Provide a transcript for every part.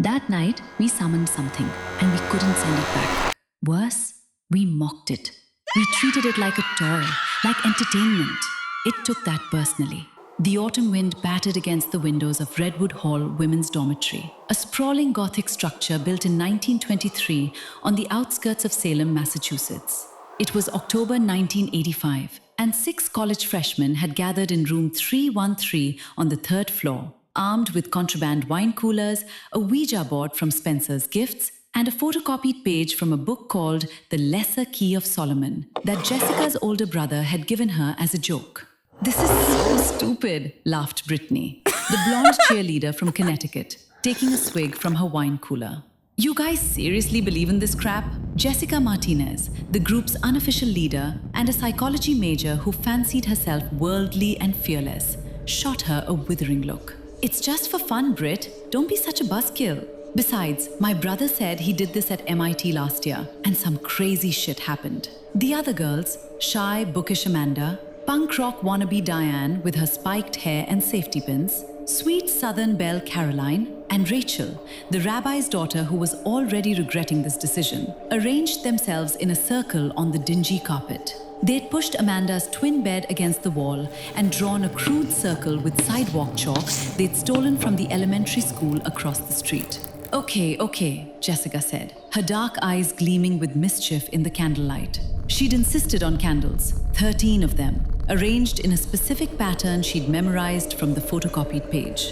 That night, we summoned something, and we couldn't send it back. Worse, we mocked it. We treated it like a toy, like entertainment. It took that personally. The autumn wind battered against the windows of Redwood Hall Women's Dormitory, a sprawling Gothic structure built in 1923 on the outskirts of Salem, Massachusetts. It was October 1985, and 6 college freshmen had gathered in room 313 on the 3rd floor, armed with contraband wine coolers, a Ouija board from Spencer's Gifts, and a photocopied page from a book called The Lesser Key of Solomon that Jessica's older brother had given her as a joke. "This is so stupid," laughed Brittany, the blonde cheerleader from Connecticut, taking a swig from her wine cooler. "You guys seriously believe in this crap?" Jessica Martinez, the group's unofficial leader and a psychology major who fancied herself worldly and fearless, shot her a withering look. "It's just for fun, Brit. Don't be such a buzzkill. Besides, my brother said he did this at MIT last year, and some crazy shit happened." The other girls, shy, bookish Amanda, punk rock wannabe Diane with her spiked hair and safety pins, sweet Southern belle Caroline, and Rachel, the rabbi's daughter who was already regretting this decision, arranged themselves in a circle on the dingy carpet. They'd pushed Amanda's twin bed against the wall and drawn a crude circle with sidewalk chalk they'd stolen from the elementary school across the street. Okay, Jessica said, her dark eyes gleaming with mischief in the candlelight. She'd insisted on candles, 13 of them, arranged in a specific pattern she'd memorized from the photocopied page.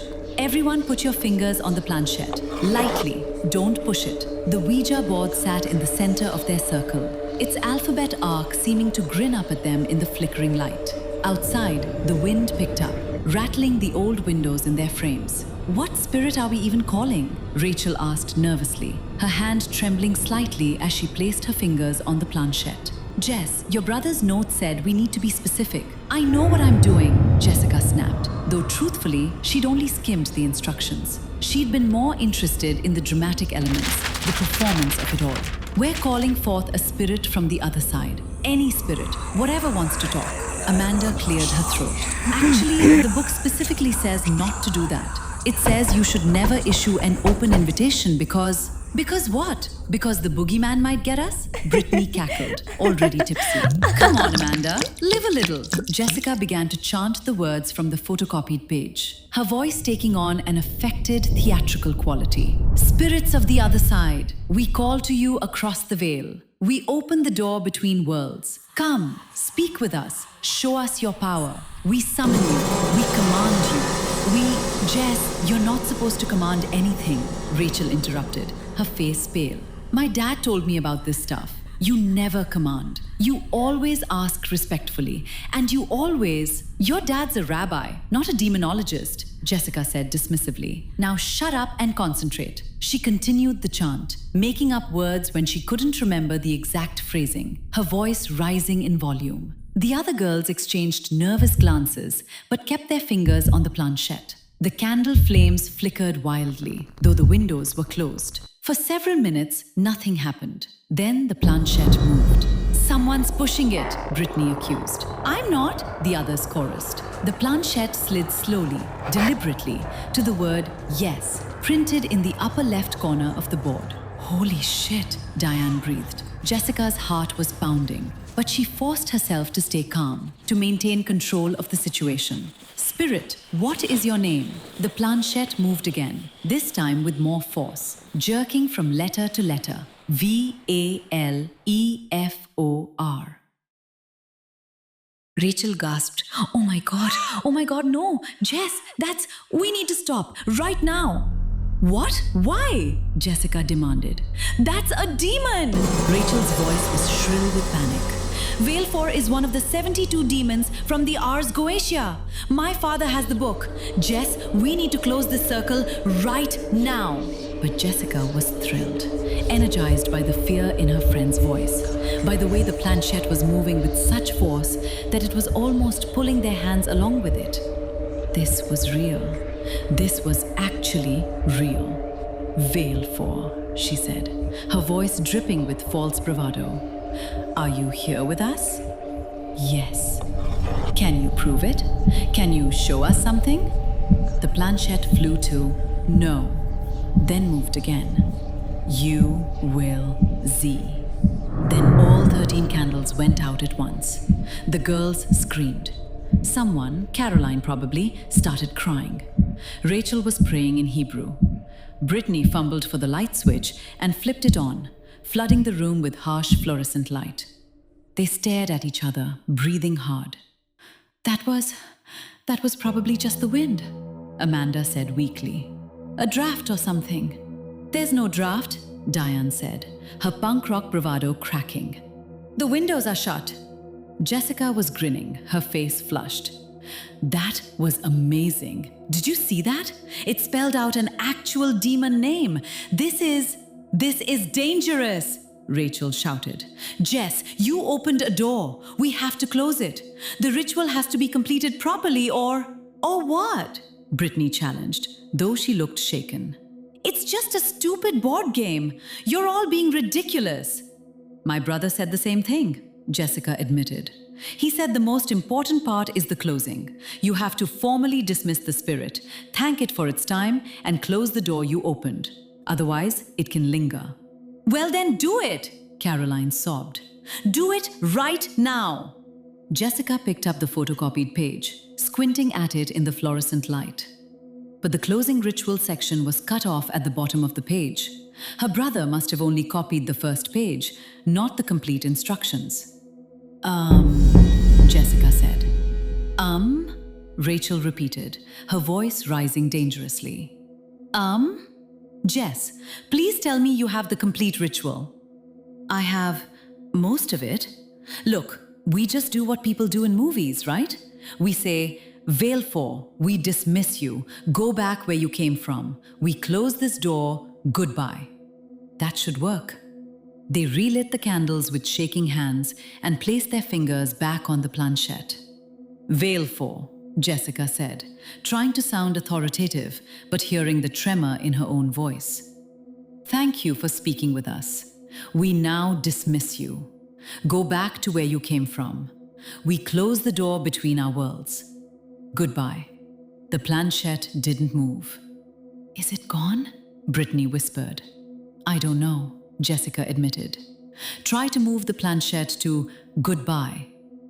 "Everyone put your fingers on the planchette. Lightly, don't push it." The Ouija board sat in the center of their circle, its alphabet arc seeming to grin up at them in the flickering light. Outside, the wind picked up, rattling the old windows in their frames. "What spirit are we even calling?" Rachel asked nervously, her hand trembling slightly as she placed her fingers on the planchette. "Jess, your brother's note said we need to be specific." "I know what I'm doing," Jessica snapped, though truthfully, she'd only skimmed the instructions. She'd been more interested in the dramatic elements, the performance of it all. "We're calling forth a spirit from the other side. Any spirit, whatever wants to talk." Amanda cleared her throat. "Actually, the book specifically says not to do that. It says you should never issue an open invitation because..." "Because what? Because the boogeyman might get us?" Brittany cackled, already tipsy. "Come on, Amanda, live a little." Jessica began to chant the words from the photocopied page, her voice taking on an affected, theatrical quality. "Spirits of the other side, we call to you across the veil. We open the door between worlds. Come, speak with us, show us your power. We summon you, we command you. Jess, you're not supposed to command anything," Rachel interrupted, her face pale. "My dad told me about this stuff. You never command. You always ask respectfully, and Your dad's a rabbi, not a demonologist," Jessica said dismissively. "Now shut up and concentrate." She continued the chant, making up words when she couldn't remember the exact phrasing, her voice rising in volume. The other girls exchanged nervous glances, but kept their fingers on the planchette. The candle flames flickered wildly, though the windows were closed. For several minutes, nothing happened. Then the planchette moved. "Someone's pushing it," Brittany accused. "I'm not," the others chorused. The planchette slid slowly, deliberately, to the word yes, printed in the upper left corner of the board. "Holy shit," Diane breathed. Jessica's heart was pounding, but she forced herself to stay calm, to maintain control of the situation. "Spirit, what is your name?" The planchette moved again, this time with more force, jerking from letter to letter. VALEFOR. Rachel gasped. Oh my God, no! Jess, we need to stop, right now!" "What? Why?" Jessica demanded. "That's a demon!" Rachel's voice was shrill with panic. "Valefor is one of the 72 demons from the Ars Goetia. My father has the book. Jess, we need to close this circle right now." But Jessica was thrilled, energized by the fear in her friend's voice, by the way the planchette was moving with such force that it was almost pulling their hands along with it. This was real. This was actually real. "Valefor," she said, her voice dripping with false bravado. "Are you here with us?" "Yes." "Can you prove it? Can you show us something?" The planchette flew to "No." then moved again. U will Z. Then all 13 candles went out at once. The girls screamed. Someone, Caroline probably, started crying. Rachel was praying in Hebrew. Brittany fumbled for the light switch and flipped it on, flooding the room with harsh fluorescent light. They stared at each other, breathing hard. That was probably just the wind, Amanda said weakly. A draft or something. There's no draft, Diane said, her punk rock bravado cracking. The windows are shut. Jessica was grinning, her face flushed. That was amazing. Did you see that? It spelled out an actual demon name. This is dangerous, Rachel shouted. Jess, you opened a door. We have to close it. The ritual has to be completed properly or what? Brittany challenged, though she looked shaken. It's just a stupid board game. You're all being ridiculous. My brother said the same thing, Jessica admitted. He said the most important part is the closing. You have to formally dismiss the spirit, thank it for its time, and close the door you opened. Otherwise, it can linger. Well then do it, Caroline sobbed. Do it right now. Jessica picked up the photocopied page, squinting at it in the fluorescent light. But the closing ritual section was cut off at the bottom of the page. Her brother must have only copied the first page, not the complete instructions. Jessica said. Rachel repeated, her voice rising dangerously. Jess, please tell me you have the complete ritual. I have most of it. Look, we just do what people do in movies, right? We say, Veil 4, we dismiss you. Go back where you came from. We close this door. Goodbye. That should work. They relit the candles with shaking hands and placed their fingers back on the planchette. Veil 4, Jessica said, trying to sound authoritative, but hearing the tremor in her own voice. Thank you for speaking with us. We now dismiss you. Go back to where you came from. We close the door between our worlds. Goodbye. The planchette didn't move. Is it gone? Brittany whispered. I don't know, Jessica admitted. Try to move the planchette to goodbye.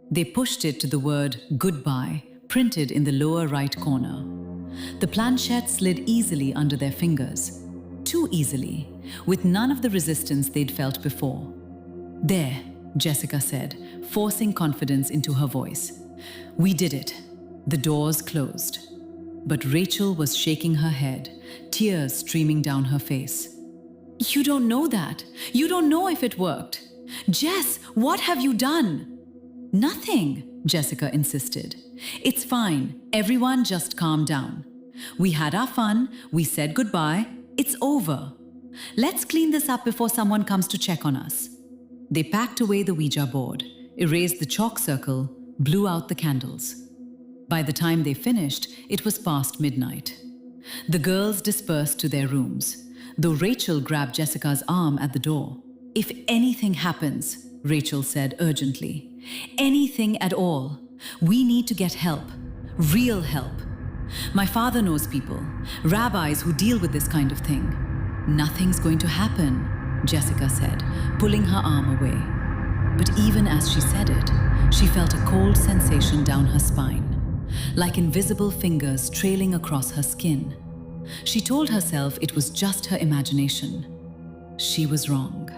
They pushed it to the word goodbye, printed in the lower right corner. The planchette slid easily under their fingers. Too easily, with none of the resistance they'd felt before. There, Jessica said, forcing confidence into her voice. We did it. The doors closed. But Rachel was shaking her head, tears streaming down her face. You don't know that. You don't know if it worked. Jess, what have you done? Nothing, Jessica insisted. It's fine. Everyone just calm down. We had our fun. We said goodbye. It's over. Let's clean this up before someone comes to check on us. They packed away the Ouija board, erased the chalk circle, blew out the candles. By the time they finished, it was past midnight. The girls dispersed to their rooms, though Rachel grabbed Jessica's arm at the door. If anything happens, Rachel said urgently, anything at all, we need to get help, real help. My father knows people, rabbis who deal with this kind of thing. Nothing's going to happen, Jessica said, pulling her arm away. But even as she said it, she felt a cold sensation down her spine, like invisible fingers trailing across her skin. She told herself it was just her imagination. She was wrong.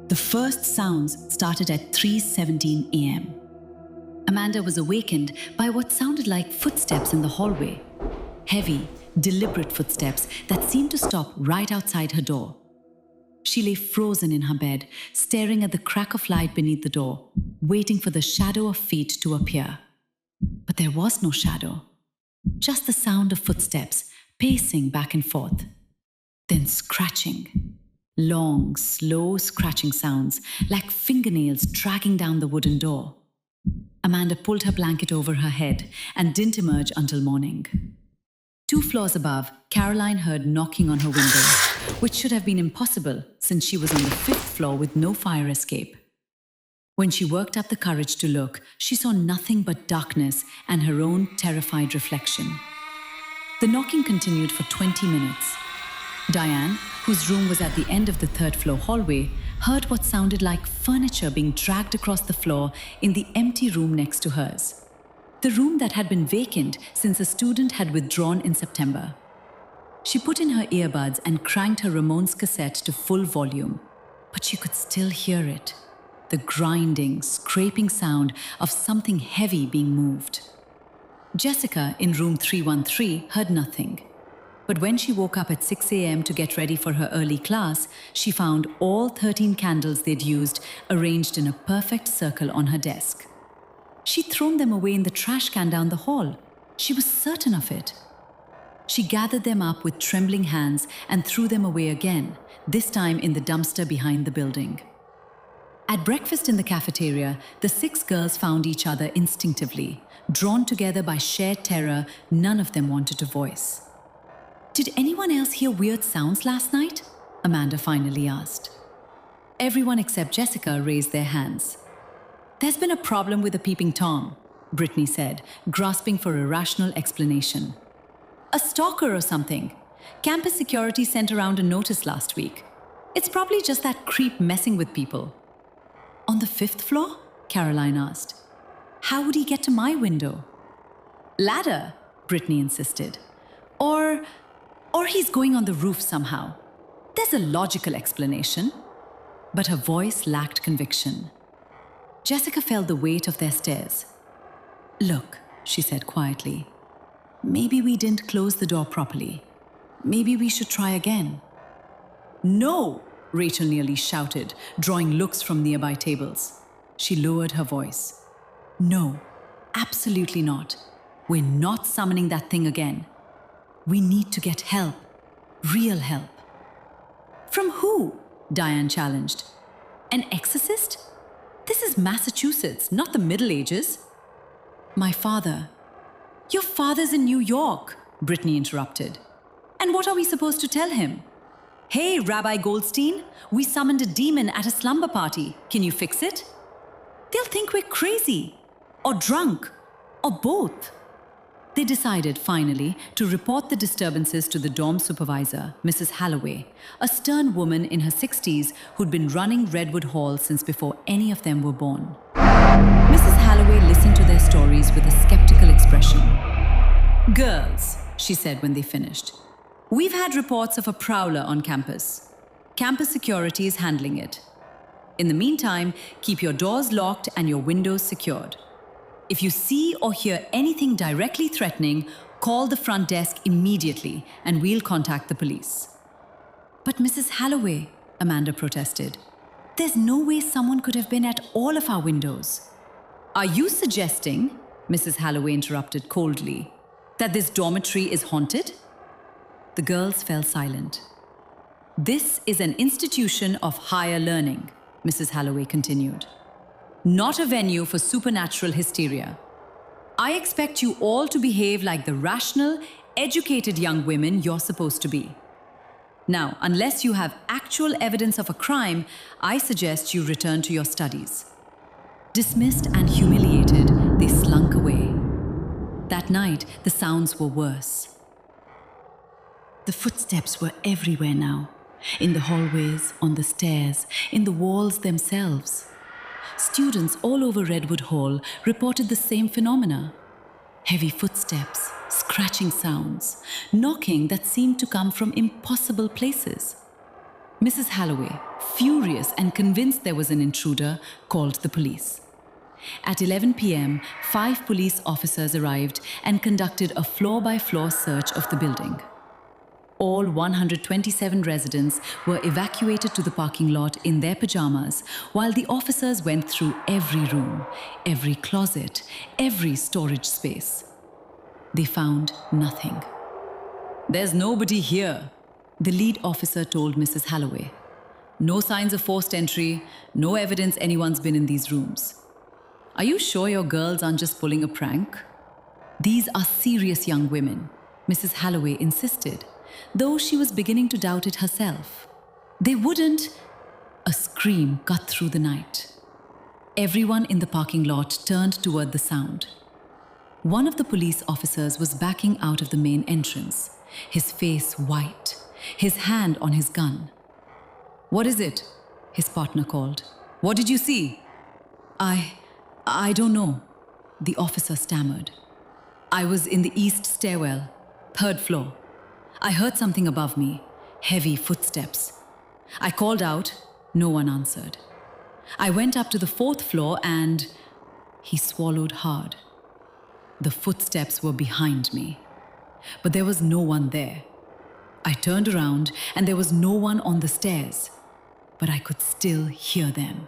The first sounds started at 3:17 a.m. Amanda was awakened by what sounded like footsteps in the hallway. Heavy, deliberate footsteps that seemed to stop right outside her door. She lay frozen in her bed, staring at the crack of light beneath the door, waiting for the shadow of feet to appear. But there was no shadow, just the sound of footsteps pacing back and forth. Then scratching. Long, slow scratching sounds like fingernails dragging down the wooden door. Amanda pulled her blanket over her head and didn't emerge until morning. 2 floors above, Caroline heard knocking on her window, which should have been impossible since she was on the 5th floor with no fire escape. When she worked up the courage to look, she saw nothing but darkness and her own terrified reflection. The knocking continued for 20 minutes. Diane, whose room was at the end of the third-floor hallway, heard what sounded like furniture being dragged across the floor in the empty room next to hers. The room that had been vacant since a student had withdrawn in September. She put in her earbuds and cranked her Ramones cassette to full volume, but she could still hear it, the grinding, scraping sound of something heavy being moved. Jessica, in room 313, heard nothing. But when she woke up at 6 a.m. to get ready for her early class, she found all 13 candles they'd used arranged in a perfect circle on her desk. She'd thrown them away in the trash can down the hall. She was certain of it. She gathered them up with trembling hands and threw them away again, this time in the dumpster behind the building. At breakfast in the cafeteria, the 6 girls found each other instinctively, drawn together by shared terror none of them wanted to voice. "Did anyone else hear weird sounds last night?" Amanda finally asked. Everyone except Jessica raised their hands. "There's been a problem with the peeping Tom," Brittany said, grasping for a rational explanation. "A stalker or something. Campus security sent around a notice last week. It's probably just that creep messing with people." "On the 5th floor?" Caroline asked. "How would he get to my window?" "Ladder," Brittany insisted. Or he's going on the roof somehow. There's a logical explanation." But her voice lacked conviction. Jessica felt the weight of their stares. "Look," she said quietly, "maybe we didn't close the door properly. Maybe we should try again." "No!" Rachel nearly shouted, drawing looks from nearby tables. She lowered her voice. "No, absolutely not. We're not summoning that thing again. We need to get help. Real help." "From who?" Diane challenged. "An exorcist? This is Massachusetts, not the Middle Ages." "My father." "Your father's in New York," Brittany interrupted. "And what are we supposed to tell him? Hey, Rabbi Goldstein, we summoned a demon at a slumber party. Can you fix it?" They'll think we're crazy, or drunk, or both. They decided, finally, to report the disturbances to the dorm supervisor, Mrs. Halloway, a stern woman in her 60s who'd been running Redwood Hall since before any of them were born. Mrs. Halloway listened to their stories with a skeptical expression. "Girls," she said when they finished, "we've had reports of a prowler on campus. Campus security is handling it. In the meantime, keep your doors locked and your windows secured. If you see or hear anything directly threatening, call the front desk immediately and we'll contact the police." "But Mrs. Halloway," Amanda protested, "there's no way someone could have been at all of our windows." "Are you suggesting," Mrs. Halloway interrupted coldly, "that this dormitory is haunted?" The girls fell silent. "This is an institution of higher learning," Mrs. Halloway continued, "not a venue for supernatural hysteria. I expect you all to behave like the rational, educated young women you're supposed to be. Now, unless you have actual evidence of a crime, I suggest you return to your studies." Dismissed and humiliated, they slunk away. That night, the sounds were worse. The footsteps were everywhere now, in the hallways, on the stairs, in the walls themselves. Students all over Redwood Hall reported the same phenomena. Heavy footsteps, scratching sounds, knocking that seemed to come from impossible places. Mrs. Halloway, furious and convinced there was an intruder, called the police. At 11 p.m., 5 police officers arrived and conducted a floor-by-floor search of the building. All 127 residents were evacuated to the parking lot in their pajamas, while the officers went through every room, every closet, every storage space. They found nothing. "There's nobody here," the lead officer told Mrs. Halloway. "No signs of forced entry, no evidence anyone's been in these rooms. Are you sure your girls aren't just pulling a prank?" "These are serious young women," Mrs. Halloway insisted, though she was beginning to doubt it herself. "They wouldn't—" A scream cut through the night. Everyone in the parking lot turned toward the sound. One of the police officers was backing out of the main entrance, his face white, his hand on his gun. "What is it?" his partner called. "What did you see?" I don't know," the officer stammered. "I was in the east stairwell, 3rd floor. I heard something above me, heavy footsteps. I called out, no one answered. I went up to the 4th floor and..." He swallowed hard. "The footsteps were behind me, but there was no one there. I turned around and there was no one on the stairs, but I could still hear them,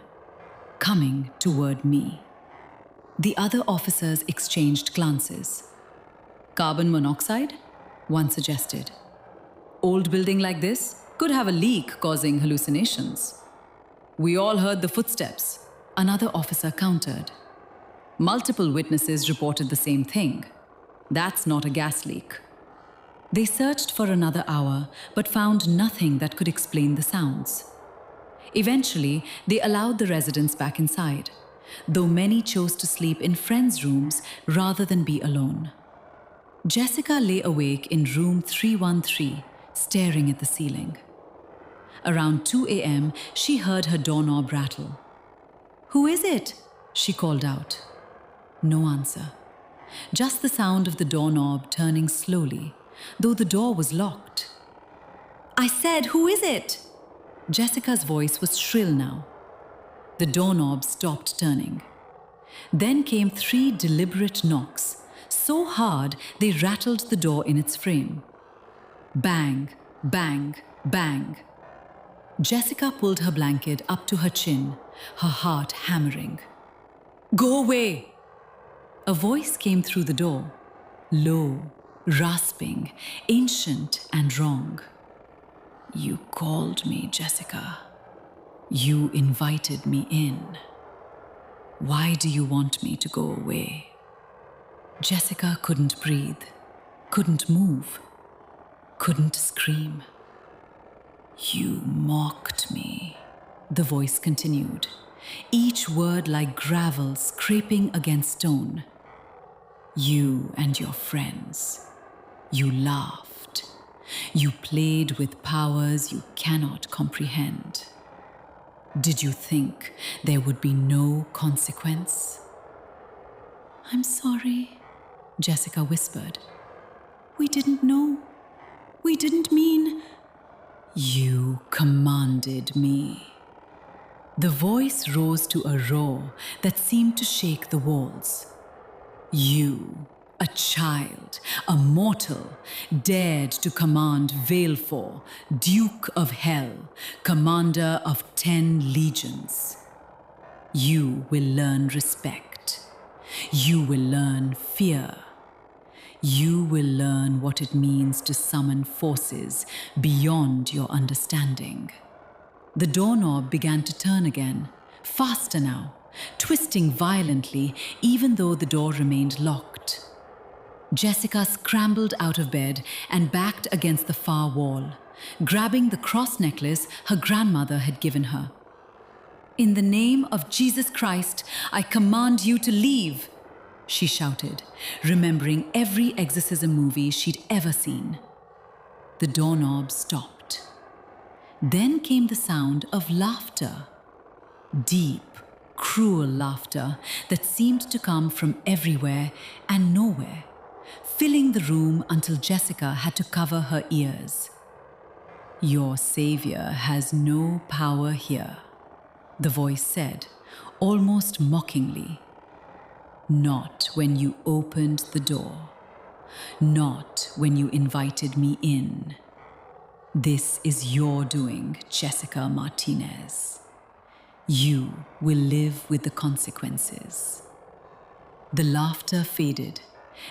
coming toward me." The other officers exchanged glances. "Carbon monoxide?" one suggested. "Old building like this could have a leak causing hallucinations." "We all heard the footsteps," another officer countered. "Multiple witnesses reported the same thing. That's not a gas leak." They searched for another hour, but found nothing that could explain the sounds. Eventually, they allowed the residents back inside, though many chose to sleep in friends' rooms rather than be alone. Jessica lay awake in room 313, staring at the ceiling. Around 2 a.m., she heard her doorknob rattle. "Who is it?" she called out. No answer. Just the sound of the doorknob turning slowly, though the door was locked. "I said, who is it?" Jessica's voice was shrill now. The doorknob stopped turning. Then came 3 deliberate knocks, so hard they rattled the door in its frame. Bang, bang, bang. Jessica pulled her blanket up to her chin, her heart hammering. "Go away!" A voice came through the door, low, rasping, ancient and wrong. "You called me, Jessica. You invited me in. Why do you want me to go away?" Jessica couldn't breathe, couldn't move, couldn't scream. "You mocked me," the voice continued, each word like gravel scraping against stone. "You and your friends. You laughed. You played with powers you cannot comprehend. Did you think there would be no consequence?" "I'm sorry," Jessica whispered. "We didn't know. We didn't mean..." "You commanded me." The voice rose to a roar that seemed to shake the walls. "You, a child, a mortal, dared to command Valefor, Duke of Hell, commander of 10 legions. You will learn respect. You will learn fear. You will learn what it means to summon forces beyond your understanding." The doorknob began to turn again, faster now, twisting violently even though the door remained locked. Jessica scrambled out of bed and backed against the far wall, grabbing the cross necklace her grandmother had given her. "In the name of Jesus Christ, I command you to leave," she shouted, remembering every exorcism movie she'd ever seen. The doorknob stopped. Then came the sound of laughter. Deep, cruel laughter that seemed to come from everywhere and nowhere, filling the room until Jessica had to cover her ears. "Your savior has no power here," the voice said, almost mockingly. "Not when you opened the door. Not when you invited me in. This is your doing, Jessica Martinez. You will live with the consequences." The laughter faded,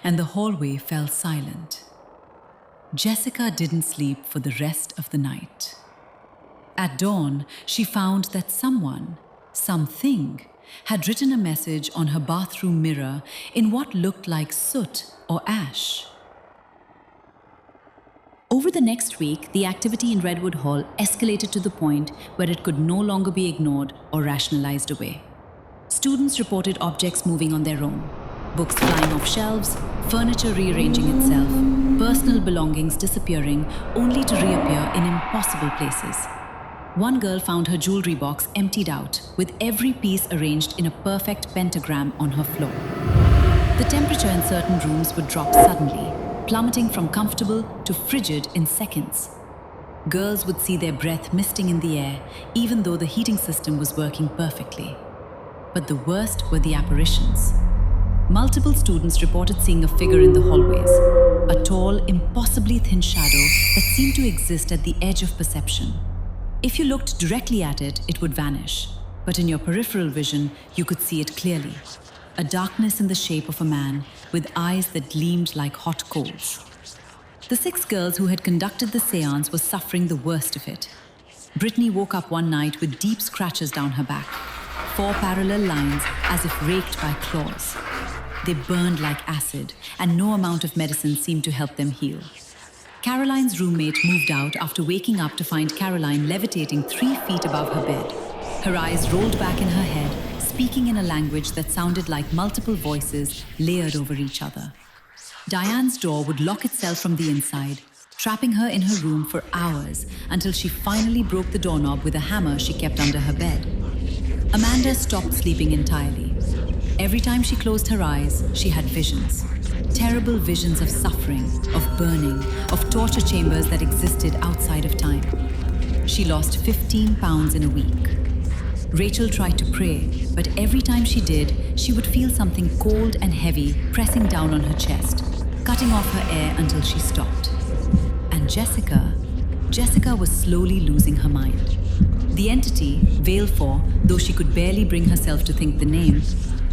and the hallway fell silent. Jessica didn't sleep for the rest of the night. At dawn, she found that something, had written a message on her bathroom mirror in what looked like soot or ash. Over the next week, the activity in Redwood Hall escalated to the point where it could no longer be ignored or rationalized away. Students reported objects moving on their own. Books flying off shelves, furniture rearranging itself, personal belongings disappearing only to reappear in impossible places. One girl found her jewelry box emptied out, with every piece arranged in a perfect pentagram on her floor. The temperature in certain rooms would drop suddenly, plummeting from comfortable to frigid in seconds. Girls would see their breath misting in the air, even though the heating system was working perfectly. But the worst were the apparitions. Multiple students reported seeing a figure in the hallways, a tall, impossibly thin shadow that seemed to exist at the edge of perception. If you looked directly at it, it would vanish, but in your peripheral vision, you could see it clearly. A darkness in the shape of a man with eyes that gleamed like hot coals. The 6 girls who had conducted the séance were suffering the worst of it. Brittany woke up one night with deep scratches down her back, 4 parallel lines as if raked by claws. They burned like acid, and no amount of medicine seemed to help them heal. Caroline's roommate moved out after waking up to find Caroline levitating 3 feet above her bed. Her eyes rolled back in her head, speaking in a language that sounded like multiple voices layered over each other. Diane's door would lock itself from the inside, trapping her in her room for hours until she finally broke the doorknob with a hammer she kept under her bed. Amanda stopped sleeping entirely. Every time she closed her eyes, she had visions. Terrible visions of suffering, of burning, of torture chambers that existed outside of time. She lost 15 pounds in a week. Rachel tried to pray, but every time she did, she would feel something cold and heavy pressing down on her chest, cutting off her air until she stopped. And Jessica was slowly losing her mind. The entity, Veil 4, though she could barely bring herself to think the name,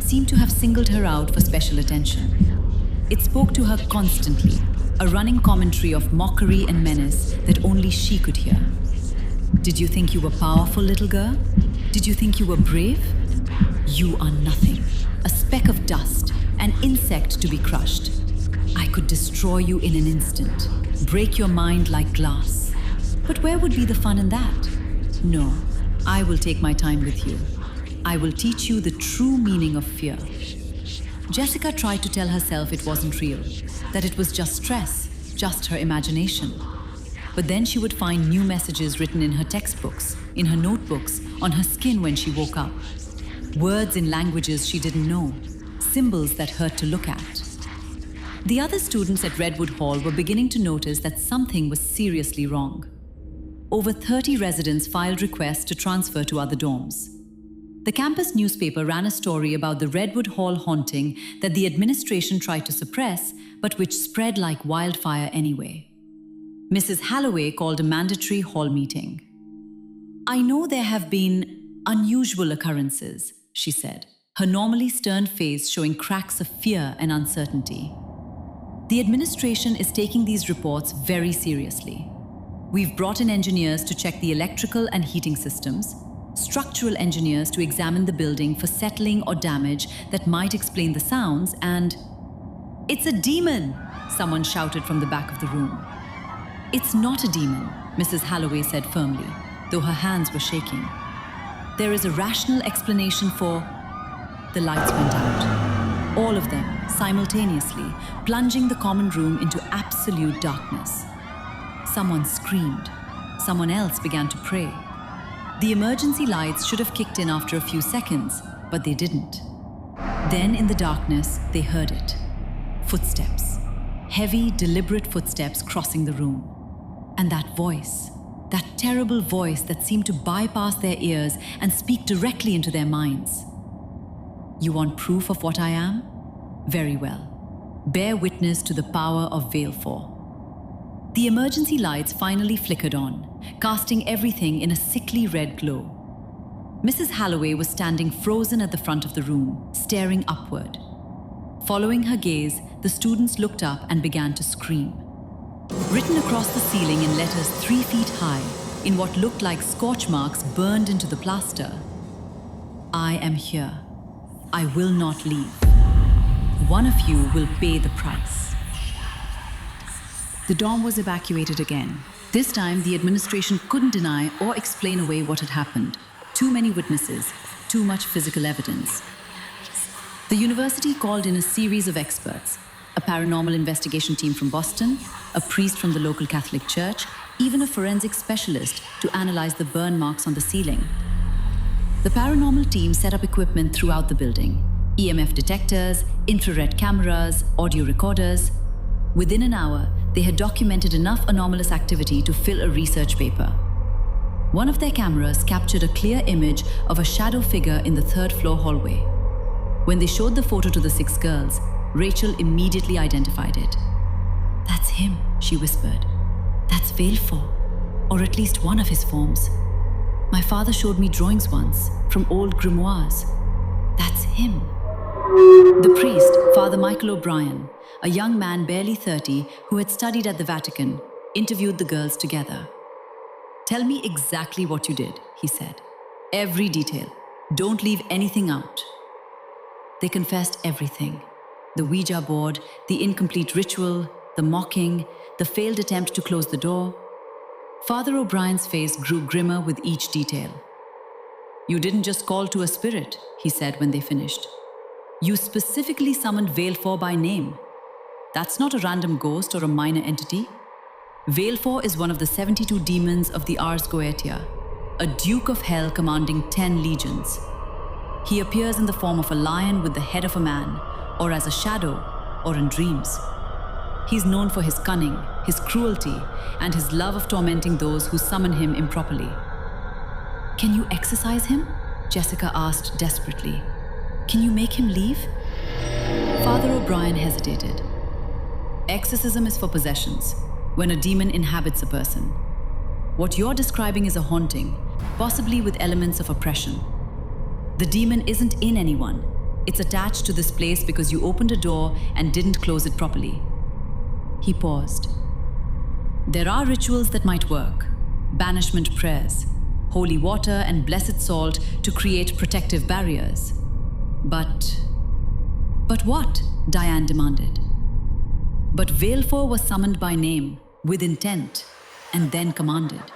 seemed to have singled her out for special attention. It spoke to her constantly, a running commentary of mockery and menace that only she could hear. Did you think you were powerful, little girl? Did you think you were brave? You are nothing, a speck of dust, an insect to be crushed. I could destroy you in an instant, break your mind like glass. But where would be the fun in that? No, I will take my time with you. I will teach you the true meaning of fear. Jessica tried to tell herself it wasn't real, that it was just stress, just her imagination. But then she would find new messages written in her textbooks, in her notebooks, on her skin when she woke up. Words in languages she didn't know, symbols that hurt to look at. The other students at Redwood Hall were beginning to notice that something was seriously wrong. Over 30 residents filed requests to transfer to other dorms. The campus newspaper ran a story about the Redwood Hall haunting that the administration tried to suppress, but which spread like wildfire anyway. Mrs. Halloway called a mandatory hall meeting. I know there have been unusual occurrences, she said, her normally stern face showing cracks of fear and uncertainty. The administration is taking these reports very seriously. We've brought in engineers to check the electrical and heating systems, structural engineers to examine the building for settling or damage that might explain the sounds, and... It's a demon! Someone shouted from the back of the room. It's not a demon, Mrs. Halloway said firmly, though her hands were shaking. There is a rational explanation for... The lights went out. All of them, simultaneously, plunging the common room into absolute darkness. Someone screamed. Someone else began to pray. The emergency lights should have kicked in after a few seconds, but they didn't. Then in the darkness, they heard it. Footsteps. Heavy, deliberate footsteps crossing the room. And that voice, that terrible voice that seemed to bypass their ears and speak directly into their minds. You want proof of what I am? Very well. Bear witness to the power of Veil 4. The emergency lights finally flickered on, casting everything in a sickly red glow. Mrs. Halloway was standing frozen at the front of the room, staring upward. Following her gaze, the students looked up and began to scream. Written across the ceiling in letters 3 feet high, in what looked like scorch marks burned into the plaster, I am here. I will not leave. One of you will pay the price. The dorm was evacuated again. This time, the administration couldn't deny or explain away what had happened. Too many witnesses, too much physical evidence. The university called in a series of experts, a paranormal investigation team from Boston, a priest from the local Catholic church, even a forensic specialist to analyze the burn marks on the ceiling. The paranormal team set up equipment throughout the building: EMF detectors, infrared cameras, audio recorders. Within an hour, they had documented enough anomalous activity to fill a research paper. One of their cameras captured a clear image of a shadow figure in the third-floor hallway. When they showed the photo to the 6 girls, Rachel immediately identified it. "That's him," she whispered. "That's Valefor, or at least one of his forms. My father showed me drawings once from old grimoires. That's him." The priest, Father Michael O'Brien, a young man barely 30 who had studied at the Vatican, interviewed the girls together. "Tell me exactly what you did," he said. "Every detail. Don't leave anything out." They confessed everything: the Ouija board, the incomplete ritual, the mocking, the failed attempt to close the door. Father O'Brien's face grew grimmer with each detail. "You didn't just call to a spirit," he said when they finished. "You specifically summoned Valefor by name. That's not a random ghost or a minor entity. Valefor is one of the 72 demons of the Ars Goetia, a duke of hell commanding 10 legions. He appears in the form of a lion with the head of a man, or as a shadow, or in dreams. He's known for his cunning, his cruelty, and his love of tormenting those who summon him improperly." "Can you exorcise him?" Jessica asked desperately. "Can you make him leave?" Father O'Brien hesitated. "Exorcism is for possessions, when a demon inhabits a person. What you're describing is a haunting, possibly with elements of oppression. The demon isn't in anyone. It's attached to this place because you opened a door and didn't close it properly." He paused. "There are rituals that might work: banishment prayers, holy water and blessed salt to create protective barriers. But what?" Diane demanded. "But Valefor was summoned by name, with intent, and then commanded.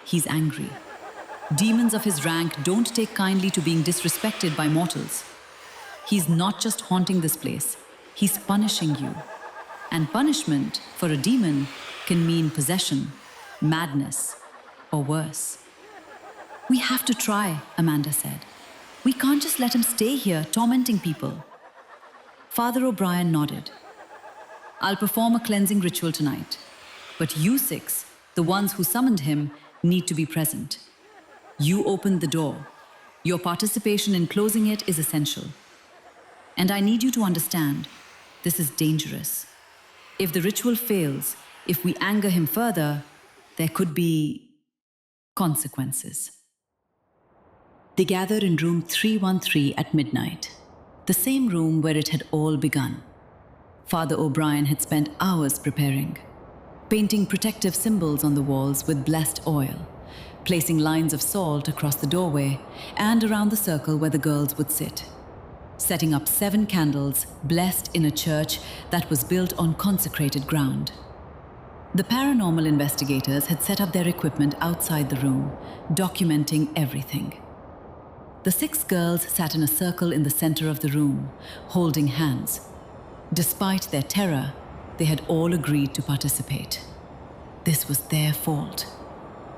He's angry. Demons of his rank don't take kindly to being disrespected by mortals. He's not just haunting this place, he's punishing you. And punishment, for a demon, can mean possession, madness, or worse." "We have to try," Amanda said. "We can't just let him stay here tormenting people." Father O'Brien nodded. "I'll perform a cleansing ritual tonight. But you 6, the ones who summoned him, need to be present. You opened the door. Your participation in closing it is essential. And I need you to understand, this is dangerous. If the ritual fails, if we anger him further, there could be consequences." They gathered in room 313 at midnight, the same room where it had all begun. Father O'Brien had spent hours preparing, painting protective symbols on the walls with blessed oil, placing lines of salt across the doorway and around the circle where the girls would sit, setting up 7 candles blessed in a church that was built on consecrated ground. The paranormal investigators had set up their equipment outside the room, documenting everything. The 6 girls sat in a circle in the center of the room, holding hands. Despite their terror, they had all agreed to participate. This was their fault.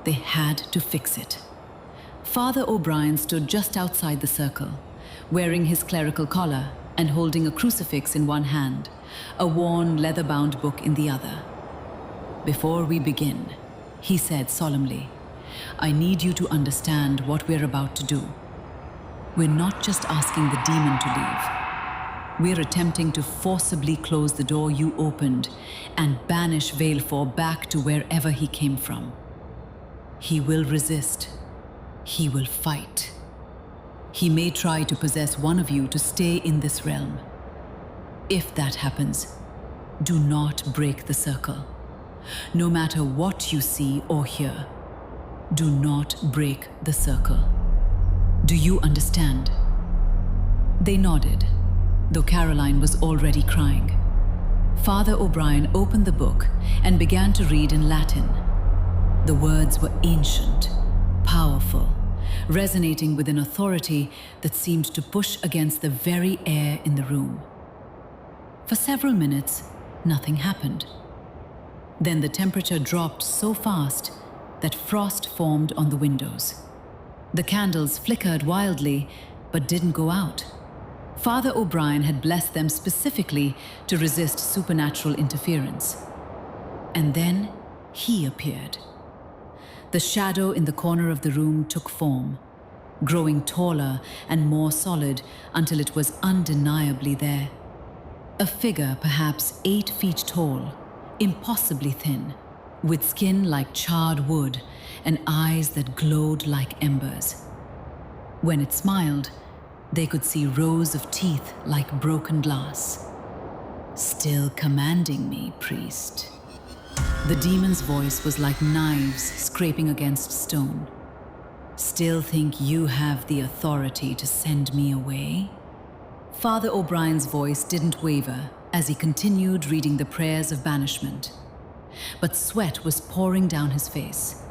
They had to fix it. Father O'Brien stood just outside the circle, wearing his clerical collar and holding a crucifix in one hand, a worn leather-bound book in the other. "Before we begin," he said solemnly, "I need you to understand what we're about to do. We're not just asking the demon to leave. We're attempting to forcibly close the door you opened and banish Valefor back to wherever he came from. He will resist. He will fight. He may try to possess one of you to stay in this realm. If that happens, do not break the circle. No matter what you see or hear, do not break the circle. Do you understand?" They nodded, though Caroline was already crying. Father O'Brien opened the book and began to read in Latin. The words were ancient, powerful, resonating with an authority that seemed to push against the very air in the room. For several minutes, nothing happened. Then the temperature dropped so fast that frost formed on the windows. The candles flickered wildly, but didn't go out. Father O'Brien had blessed them specifically to resist supernatural interference. And then he appeared. The shadow in the corner of the room took form, growing taller and more solid until it was undeniably there. A figure perhaps 8 feet tall, impossibly thin, with skin like charred wood and eyes that glowed like embers. When it smiled, they could see rows of teeth like broken glass. "Still commanding me, priest." The demon's voice was like knives scraping against stone. "Still think you have the authority to send me away?" Father O'Brien's voice didn't waver as he continued reading the prayers of banishment. But sweat was pouring down his face.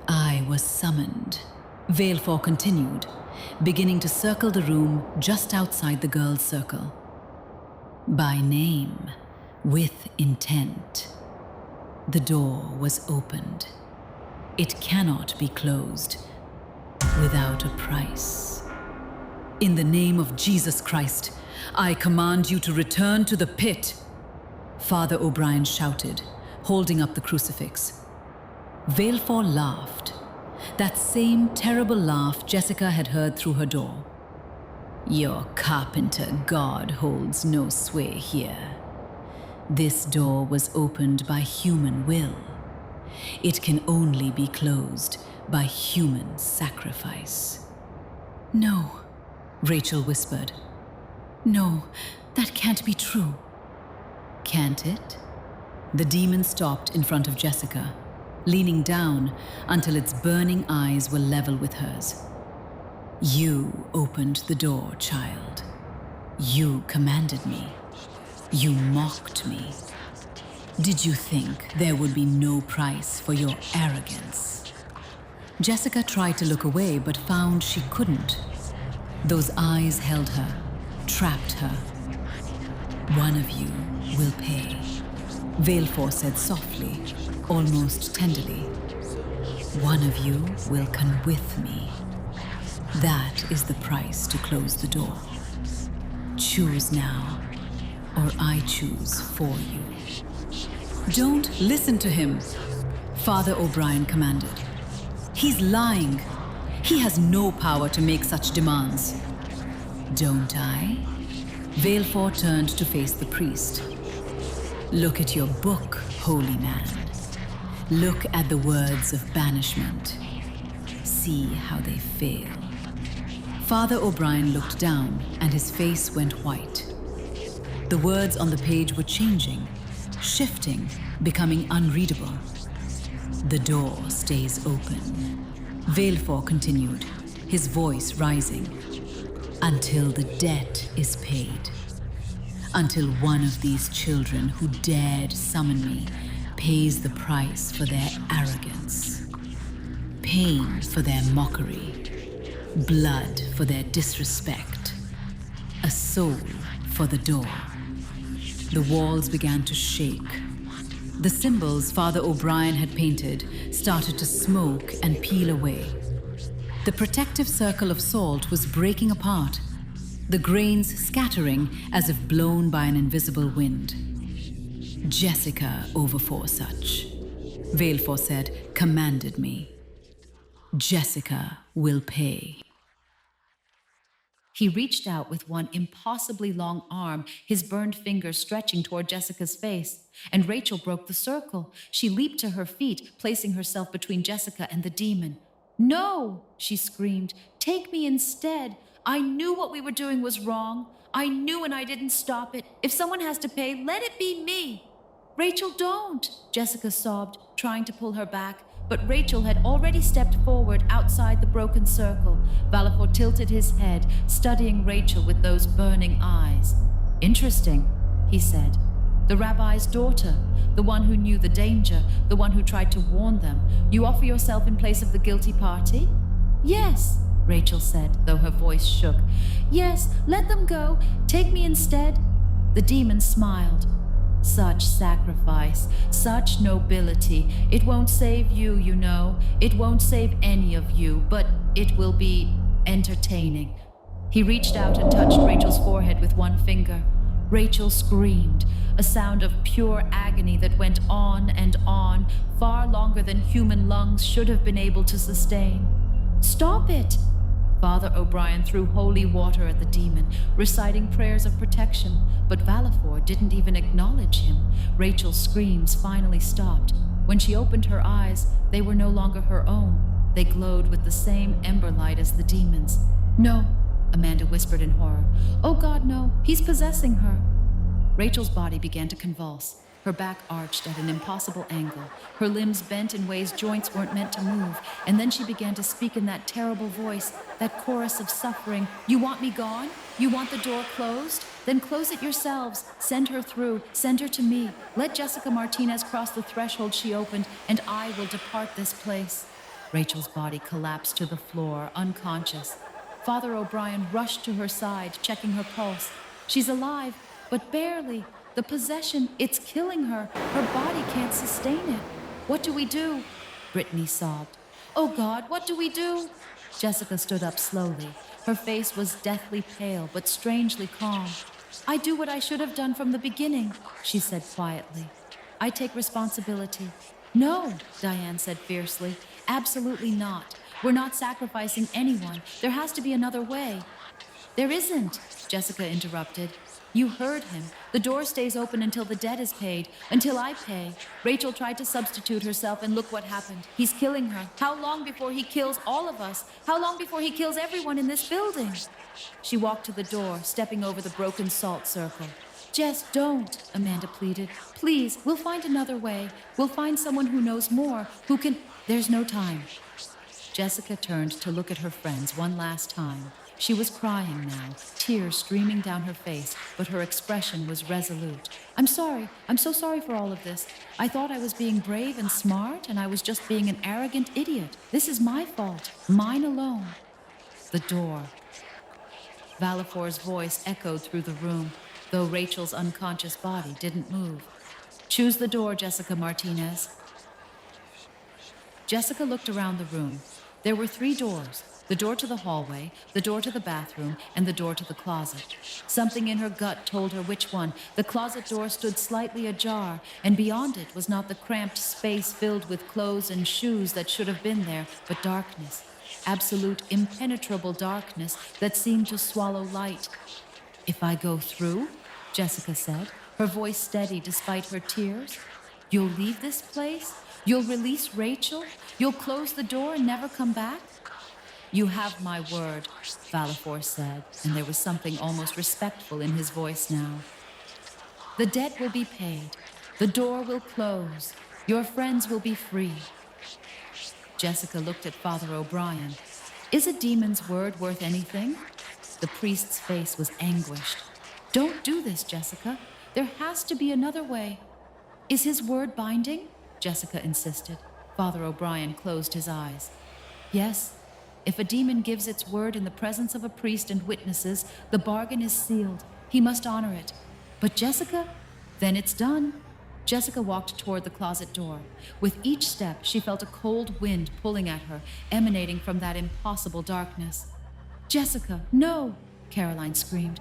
"I was summoned," Valefor continued, beginning to circle the room just outside the girl's circle. "By name, with intent." The door was opened. It cannot be closed without a price. "In the name of Jesus Christ, I command you to return to the pit," Father O'Brien shouted, holding up the crucifix. Valefor laughed. That same terrible laugh Jessica had heard through her door. "Your carpenter god holds no sway here. This door was opened by human will. It can only be closed by human sacrifice." "No," Rachel whispered. "No, that can't be true." "Can't it?" The demon stopped in front of Jessica, leaning down until its burning eyes were level with hers. "You opened the door, child. You commanded me. You mocked me. Did you think there would be no price for your arrogance?" Jessica tried to look away but found she couldn't. Those eyes held her, trapped her. "One of you will pay," Valefor said softly, almost tenderly. "One of you will come with me. That is the price to close the door. Choose now, or I choose for you." "Don't listen to him," Father O'Brien commanded. "He's lying. He has no power to make such demands." "Don't I?" Valefor turned to face the priest. "Look at your book, holy man. Look at the words of banishment. See how they fail." Father O'Brien looked down and his face went white. The words on the page were changing, shifting, becoming unreadable. "The door stays open," Valefor continued, his voice rising, "until the debt is paid. Until one of these children who dared summon me pays the price for their arrogance. Pain for their mockery. Blood for their disrespect. A soul for the door." The walls began to shake. The symbols Father O'Brien had painted started to smoke and peel away. The protective circle of salt was breaking apart, the grains scattering as if blown by an invisible wind. "Jessica Overforsuch," Valefor said, "commanded me. Jessica will pay." He reached out with one impossibly long arm, his burned fingers stretching toward Jessica's face, and Rachel broke the circle. She leaped to her feet, placing herself between Jessica and the demon. "No!" she screamed. "Take me instead. I knew what we were doing was wrong. I knew and I didn't stop it. If someone has to pay, let it be me." "Rachel, don't!" Jessica sobbed, trying to pull her back. But Rachel had already stepped forward outside the broken circle. Valefor tilted his head, studying Rachel with those burning eyes. "Interesting," he said. "The rabbi's daughter, the one who knew the danger, the one who tried to warn them. You offer yourself in place of the guilty party?" Yes, Rachel said, though her voice shook. Yes, let them go. Take me instead. The demon smiled. Such sacrifice, such nobility. It won't save you, you know. It won't save any of you, but it will be entertaining. He reached out and touched Rachel's forehead with one finger. Rachel screamed, a sound of pure agony that went on, far longer than human lungs should have been able to sustain. Stop it! Father O'Brien threw holy water at the demon, reciting prayers of protection, but Valifor didn't even acknowledge him. Rachel's screams finally stopped. When she opened her eyes, they were no longer her own. They glowed with the same ember light as the demon's. No, Amanda whispered in horror. Oh God, no, he's possessing her. Rachel's body began to convulse. Her back arched at an impossible angle. Her limbs bent in ways joints weren't meant to move. And then she began to speak in that terrible voice, that chorus of suffering. You want me gone? You want the door closed? Then close it yourselves. Send her through. Send her to me. Let Jessica Martinez cross the threshold she opened, and I will depart this place. Rachel's body collapsed to the floor, unconscious. Father O'Brien rushed to her side, checking her pulse. She's alive, but barely. The possession, it's killing her. Her body can't sustain it. What do we do? Brittany sobbed. Oh God, what do we do? Jessica stood up slowly. Her face was deathly pale, but strangely calm. I do what I should have done from the beginning, she said quietly. I take responsibility. No, Diane said fiercely. Absolutely not. We're not sacrificing anyone. There has to be another way. There isn't, Jessica interrupted. You heard him. The door stays open until the debt is paid, until I pay. Rachel tried to substitute herself, and look what happened. He's killing her. How long before he kills all of us? How long before he kills everyone in this building? She walked to the door, stepping over the broken salt circle. Jess, don't, Amanda pleaded. Please, we'll find another way. We'll find someone who knows more, who can... There's no time. Jessica turned to look at her friends one last time. She was crying now, tears streaming down her face, but her expression was resolute. I'm sorry. I'm so sorry for all of this. I thought I was being brave and smart, and I was just being an arrogant idiot. This is my fault. Mine alone. The door. Valifor's voice echoed through the room, though Rachel's unconscious body didn't move. Choose the door, Jessica Martinez. Jessica looked around the room. There were 3 doors. The door to the hallway, the door to the bathroom, and the door to the closet. Something in her gut told her which one. The closet door stood slightly ajar, and beyond it was not the cramped space filled with clothes and shoes that should have been there, but darkness. Absolute, impenetrable darkness that seemed to swallow light. If I go through, Jessica said, her voice steady despite her tears, you'll leave this place? You'll release Rachel? You'll close the door and never come back? You have my word, Valifor said, and there was something almost respectful in his voice now. The debt will be paid. The door will close. Your friends will be free. Jessica looked at Father O'Brien. Is a demon's word worth anything? The priest's face was anguished. Don't do this, Jessica. There has to be another way. Is his word binding? Jessica insisted. Father O'Brien closed his eyes. Yes. If a demon gives its word in the presence of a priest and witnesses, the bargain is sealed. He must honor it. But Jessica? Then it's done. Jessica walked toward the closet door. With each step, she felt a cold wind pulling at her, emanating from that impossible darkness. Jessica, no! Caroline screamed.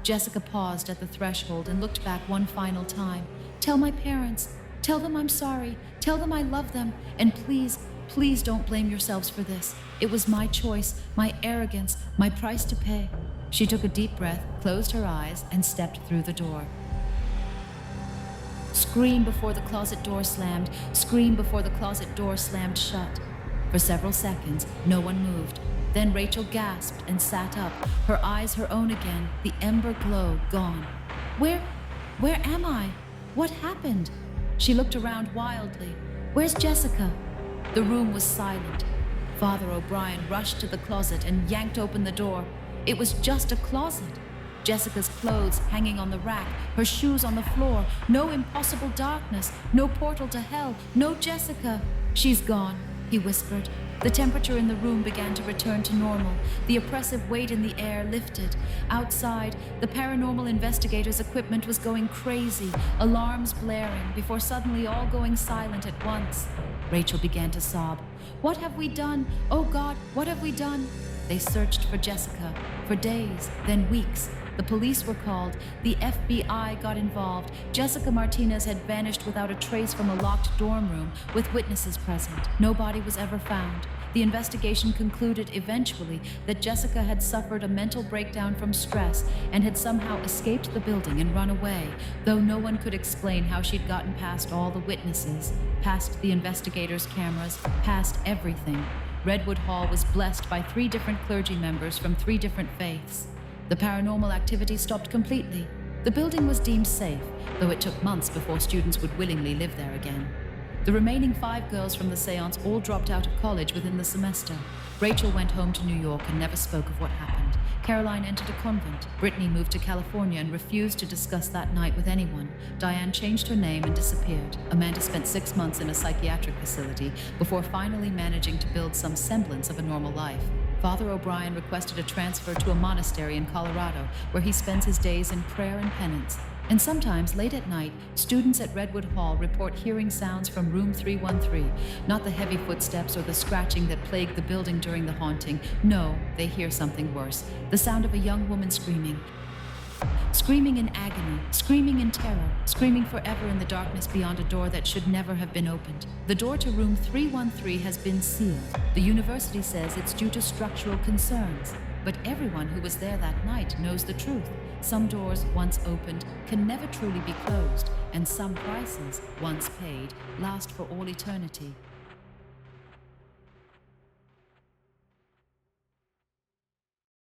Jessica paused at the threshold and looked back one final time. Tell my parents. Tell them I'm sorry. Tell them I love them. And please, please don't blame yourselves for this. It was my choice, my arrogance, my price to pay. She took a deep breath, closed her eyes, and stepped through the door. Scream before the closet door slammed. Scream before the closet door slammed shut. For several seconds, no one moved. Then Rachel gasped and sat up, her eyes her own again, the ember glow gone. Where am I? What happened? She looked around wildly. Where's Jessica? The room was silent. Father O'Brien rushed to the closet and yanked open the door. It was just a closet. Jessica's clothes hanging on the rack, her shoes on the floor, no impossible darkness, no portal to hell, no Jessica. She's gone, he whispered. The temperature in the room began to return to normal. The oppressive weight in the air lifted. Outside, the paranormal investigators' equipment was going crazy, alarms blaring, before suddenly all going silent at once. Rachel began to sob. "What have we done? Oh God, what have we done?" They searched for Jessica for days, then weeks. The police were called. The FBI got involved. Jessica Martinez had vanished without a trace from a locked dorm room with witnesses present. No body was ever found. The investigation concluded eventually that Jessica had suffered a mental breakdown from stress and had somehow escaped the building and run away, though no one could explain how she'd gotten past all the witnesses, past the investigators' cameras, past everything. Redwood Hall was blessed by 3 different clergy members from 3 different faiths. The paranormal activity stopped completely. The building was deemed safe, though it took months before students would willingly live there again. The remaining 5 girls from the seance all dropped out of college within the semester. Rachel went home to New York and never spoke of what happened. Caroline entered a convent. Brittany moved to California and refused to discuss that night with anyone. Diane changed her name and disappeared. Amanda spent 6 months in a psychiatric facility before finally managing to build some semblance of a normal life. Father O'Brien requested a transfer to a monastery in Colorado, where he spends his days in prayer and penance. And sometimes, late at night, students at Redwood Hall report hearing sounds from room 313. Not the heavy footsteps or the scratching that plagued the building during the haunting. No, they hear something worse. The sound of a young woman screaming. Screaming in agony, screaming in terror, screaming forever in the darkness beyond a door that should never have been opened. The door to room 313 has been sealed. The university says it's due to structural concerns. But everyone who was there that night knows the truth. Some doors, once opened, can never truly be closed, and some prices, once paid, last for all eternity.